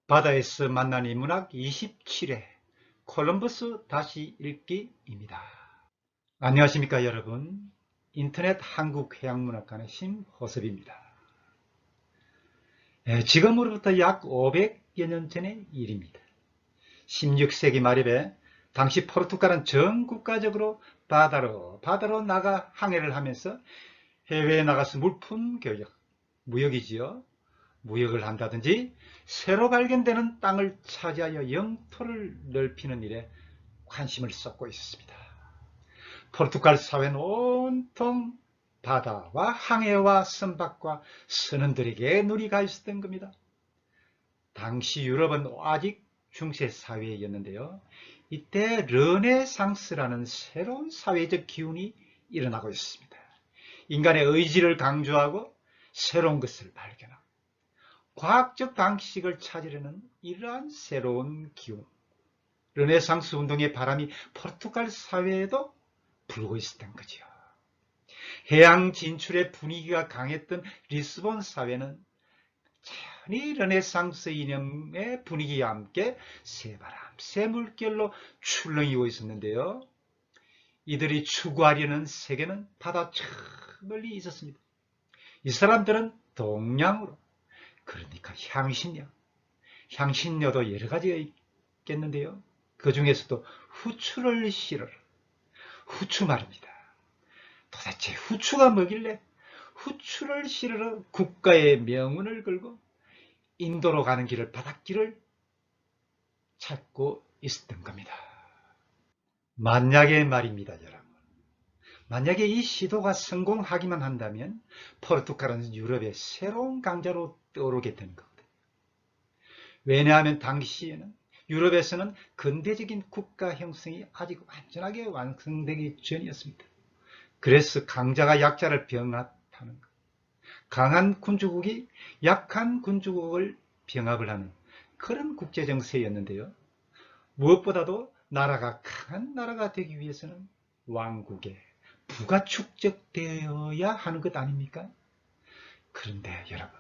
바다에서 만난 인문학 27회 콜럼버스 다시 읽기입니다. 안녕하십니까 여러분. 인터넷 한국해양문학관의 심호섭입니다. 지금으로부터 약 500여 년 전의 일입니다. 16세기 말입에 당시 포르투갈은 전 국가적으로 바다로 나가 항해를 하면서 해외에 나가서 물품 교역, 무역이지요. 무역을 한다든지 새로 발견되는 땅을 차지하여 영토를 넓히는 일에 관심을 쏟고 있었습니다. 포르투갈 사회는 온통 바다와 항해와 선박과 선원들에게 누리가 있었던 겁니다. 당시 유럽은 아직 중세 사회였는데요. 이때 르네상스라는 새로운 사회적 기운이 일어나고 있습니다. 인간의 의지를 강조하고 새로운 것을 발견하고 과학적 방식을 찾으려는 이러한 새로운 기운, 르네상스 운동의 바람이 포르투갈 사회에도 불고 있었던 거죠. 해양 진출의 분위기가 강했던 리스본 사회는 자연히 르네상스 이념의 분위기와 함께 새바람, 새물결로 출렁이고 있었는데요. 이들이 추구하려는 세계는 바다 저 멀리 있었습니다. 이 사람들은 동양으로, 그러니까 향신료도 여러 가지가 있겠는데요. 그 중에서도 후추를 실어라. 후추 말입니다. 도대체 후추가 뭐길래 후추를 실으러 국가의 명운을 걸고 인도로 가는 길을 바닷길을 찾고 있었던 겁니다. 만약에 말입니다, 여러분. 만약에 이 시도가 성공하기만 한다면 포르투갈은 유럽의 새로운 강자로 떠오르게 되는 거거든요. 왜냐하면 당시에는 유럽에서는 근대적인 국가 형성이 아직 완전하게 완성되기 전이었습니다. 그래서 강자가 약자를 병합하는 것, 강한 군주국이 약한 군주국을 병합을 하는 그런 국제정세였는데요. 무엇보다도 나라가 강한 나라가 되기 위해서는 왕국의 부가 축적되어야 하는 것 아닙니까? 그런데 여러분,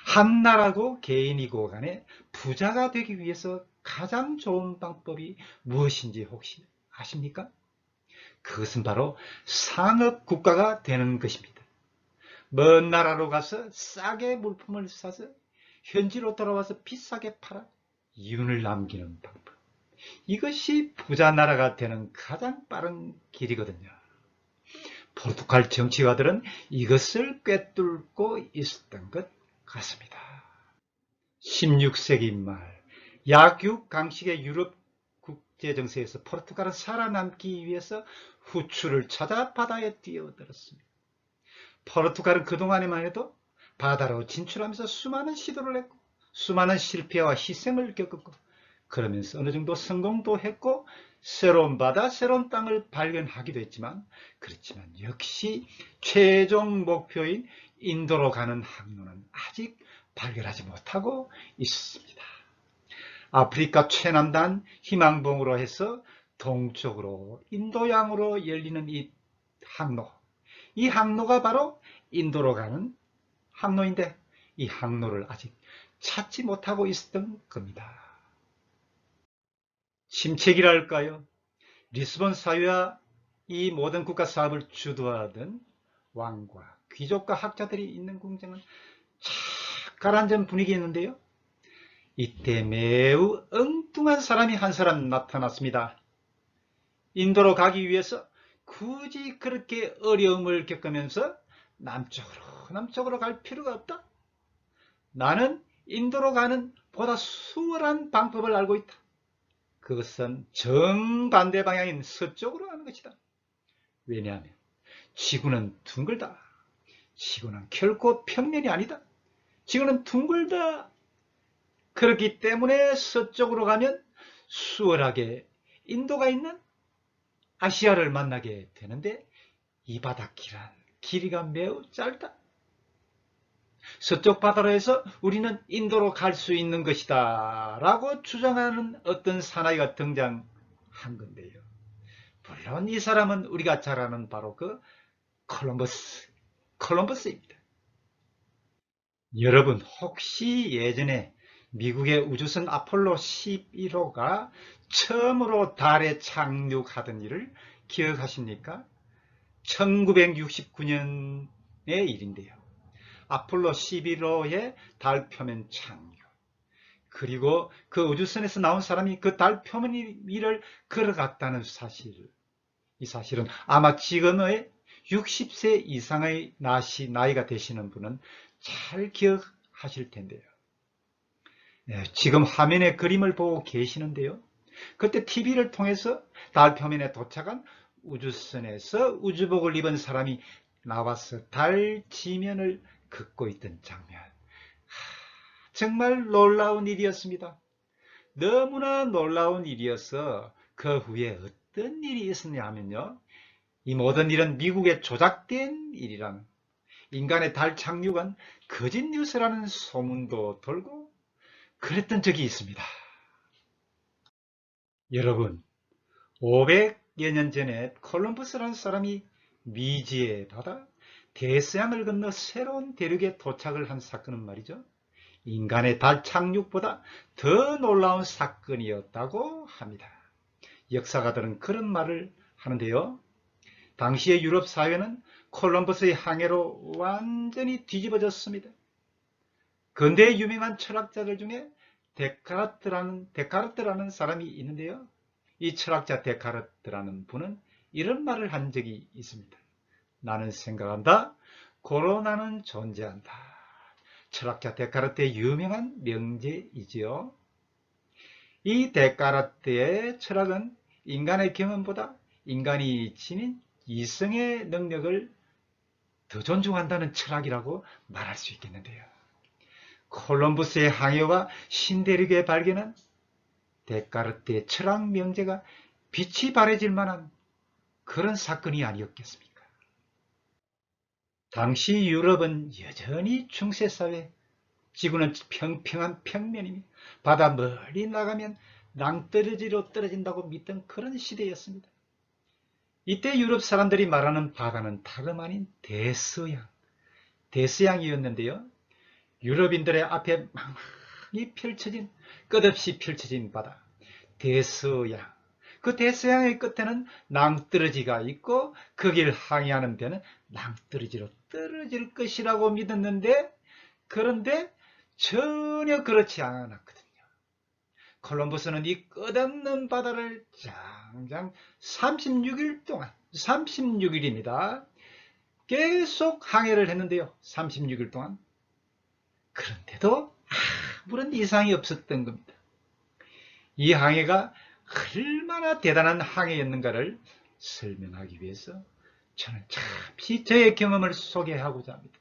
한 나라고 개인이고 간에 부자가 되기 위해서 가장 좋은 방법이 무엇인지 혹시 아십니까? 그것은 바로 상업국가가 되는 것입니다. 먼 나라로 가서 싸게 물품을 사서 현지로 돌아와서 비싸게 팔아 이윤을 남기는 방법. 이것이 부자 나라가 되는 가장 빠른 길이거든요. 포르투갈 정치가들은 이것을 꿰뚫고 있었던 것 같습니다. 16세기 말 약육강식의 유럽 국제정세에서 포르투갈은 살아남기 위해서 후추를 찾아 바다에 뛰어들었습니다. 포르투갈은 그동안에만 해도 바다로 진출하면서 수많은 시도를 했고 수많은 실패와 희생을 겪었고 그러면서 어느 정도 성공도 했고 새로운 바다, 새로운 땅을 발견하기도 했지만 그렇지만 역시 최종 목표인 인도로 가는 항로는 아직 발견하지 못하고 있습니다. 아프리카 최남단 희망봉으로 해서 동쪽으로 인도양으로 열리는 이 항로, 이 항로가 바로 인도로 가는 항로인데 이 항로를 아직 찾지 못하고 있었던 겁니다. 침체기랄까요? 리스본 사회와 이 모든 국가 사업을 주도하던 왕과 귀족과 학자들이 있는 궁정은 착 가라앉은 분위기였는데요. 이때 매우 엉뚱한 사람이 한 사람 나타났습니다. 인도로 가기 위해서 굳이 그렇게 어려움을 겪으면서 남쪽으로 갈 필요가 없다. 나는 인도로 가는 보다 수월한 방법을 알고 있다. 그것은 정반대 방향인 서쪽으로 가는 것이다. 왜냐하면 지구는 둥글다. 지구는 결코 평면이 아니다. 지구는 둥글다. 그렇기 때문에 서쪽으로 가면 수월하게 인도가 있는 아시아를 만나게 되는데 이 바닷길은 길이가 매우 짧다. 서쪽 바다로 해서 우리는 인도로 갈 수 있는 것이다 라고 주장하는 어떤 사나이가 등장한 건데요. 물론 이 사람은 우리가 잘 아는 바로 그 콜럼버스입니다. 여러분 혹시 예전에 미국의 우주선 아폴로 11호가 처음으로 달에 착륙하던 일을 기억하십니까? 1969년의 일인데요. 아폴로 11호의 달 표면 착륙, 그리고 그 우주선에서 나온 사람이 그 달 표면 위를 걸어갔다는 사실, 이 사실은 아마 지금의 60세 이상의 나이가 되시는 분은 잘 기억하실 텐데요. 네, 지금 화면에 그림을 보고 계시는데요. 그때 TV를 통해서 달 표면에 도착한 우주선에서 우주복을 입은 사람이 나와서 달 지면을 긋고 있던 장면. 정말 놀라운 일이었습니다. 너무나 놀라운 일이어서 그 후에 어떤 일이 있었냐 하면요. 이 모든 일은 미국에 조작된 일이라는, 인간의 달 착륙은 거짓 뉴스라는 소문도 돌고 그랬던 적이 있습니다. 여러분, 500여 년 전에 콜럼버스라는 사람이 미지의 바다 대서양을 건너 새로운 대륙에 도착을 한 사건은 말이죠, 인간의 달 착륙보다 더 놀라운 사건이었다고 합니다. 역사가들은 그런 말을 하는데요. 당시의 유럽 사회는 콜럼버스의 항해로 완전히 뒤집어졌습니다. 근대의 유명한 철학자들 중에 데카르트라는 사람이 있는데요. 이 철학자 데카르트라는 분은 이런 말을 한 적이 있습니다. 나는 생각한다. 고로나는 존재한다. 철학자 데카르트의 유명한 명제이지요. 이 데카르트의 철학은 인간의 경험보다 인간이 지닌 이성의 능력을 더 존중한다는 철학이라고 말할 수 있겠는데요. 콜럼버스의 항해와 신대륙의 발견은 데카르트의 철학 명제가 빛이 발해질 만한 그런 사건이 아니었겠습니까? 당시 유럽은 여전히 중세사회, 지구는 평평한 평면이며 바다 멀리 나가면 낭떠러지로 떨어진다고 믿던 그런 시대였습니다. 이때 유럽 사람들이 말하는 바다는 다름 아닌 대서양이었는데요. 유럽인들의 앞에 망망히 펼쳐진, 끝없이 펼쳐진 바다, 대서양. 그 대서양의 끝에는 낭떠러지가 있고 거길 항해하는 배는 낭떠러지로 떨어질 것이라고 믿었는데, 그런데 전혀 그렇지 않았거든요. 콜럼버스는 이 끝없는 바다를 장장 36일입니다. 계속 항해를 했는데요. 36일 동안. 그런데도 아무런 이상이 없었던 겁니다. 이 항해가 얼마나 대단한 항해였는가를 설명하기 위해서 저는 잠시 저의 경험을 소개하고자 합니다.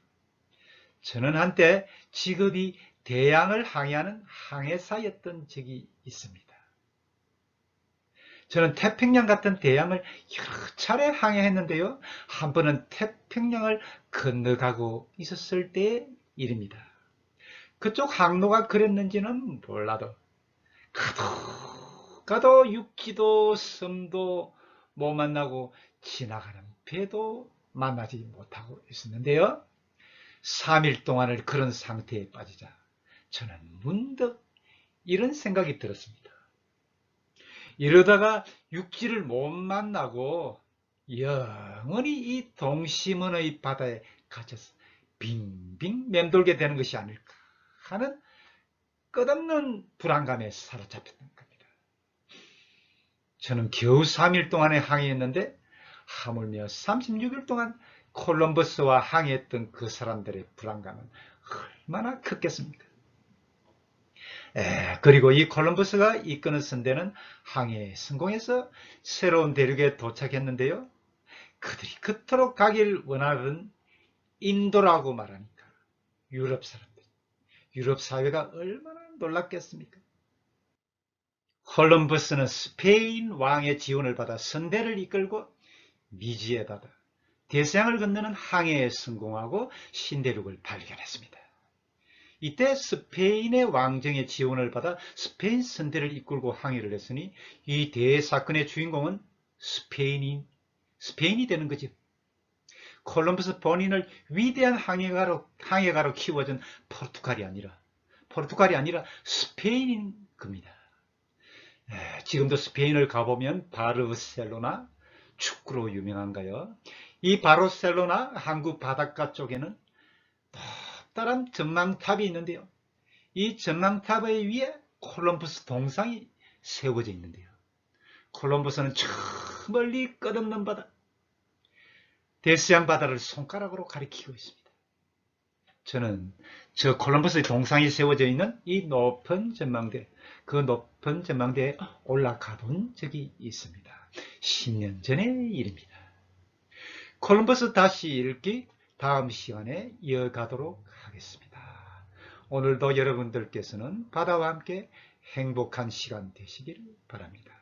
저는 한때 직업이 대양을 항해하는 항해사였던 적이 있습니다. 저는 태평양 같은 대양을 여러 차례 항해했는데요. 한 번은 태평양을 건너가고 있었을 때의 일입니다. 그쪽 항로가 그랬는지는 몰라도 가도 육지도 섬도 못 만나고 지나가는 배도 만나지 못하고 있었는데요. 3일 동안을 그런 상태에 빠지자 저는 문득 이런 생각이 들었습니다. 이러다가 육지를 못 만나고 영원히 이 동심원의 바다에 갇혀서 빙빙 맴돌게 되는 것이 아닐까 하는 끝없는 불안감에 사로잡혔던 겁니다. 저는 겨우 3일 동안에 항해했는데 하물며 36일 동안 콜럼버스와 항해했던 그 사람들의 불안감은 얼마나 컸겠습니까? 그리고 이 콜럼버스가 이끄는 선대는 항해에 성공해서 새로운 대륙에 도착했는데요. 그들이 그토록 가길 원하는 인도라고 말하니까 유럽 사람들, 유럽 사회가 얼마나 놀랐겠습니까? 콜럼버스는 스페인 왕의 지원을 받아 선대를 이끌고 미지의 바다, 대서양을 건너는 항해에 성공하고 신대륙을 발견했습니다. 이때 스페인의 왕정의 지원을 받아 스페인 선대를 이끌고 항해를 했으니 이 대사건의 주인공은 스페인이 되는 거죠. 콜럼버스 본인을 위대한 항해가로 키워준 포르투갈이 아니라 포르투갈이 아니라 스페인인 겁니다. 지금도 스페인을 가보면 바르셀로나 축구로 유명한가요? 이 바르셀로나 항구 바닷가 쪽에는 높다란 전망탑이 있는데요. 이 전망탑 위에 콜럼버스 동상이 세워져 있는데요. 콜럼버스는 저 멀리 끝없는 바다, 대서양 바다를 손가락으로 가리키고 있습니다. 저는 저 콜럼버스의 동상이 세워져 있는 이 높은 전망대, 그 높은 전망대에 올라가 본 적이 있습니다. 10년 전의 일입니다. 콜럼버스 다시 읽기 다음 시간에 이어가도록 하겠습니다. 오늘도 여러분들께서는 바다와 함께 행복한 시간 되시길 바랍니다.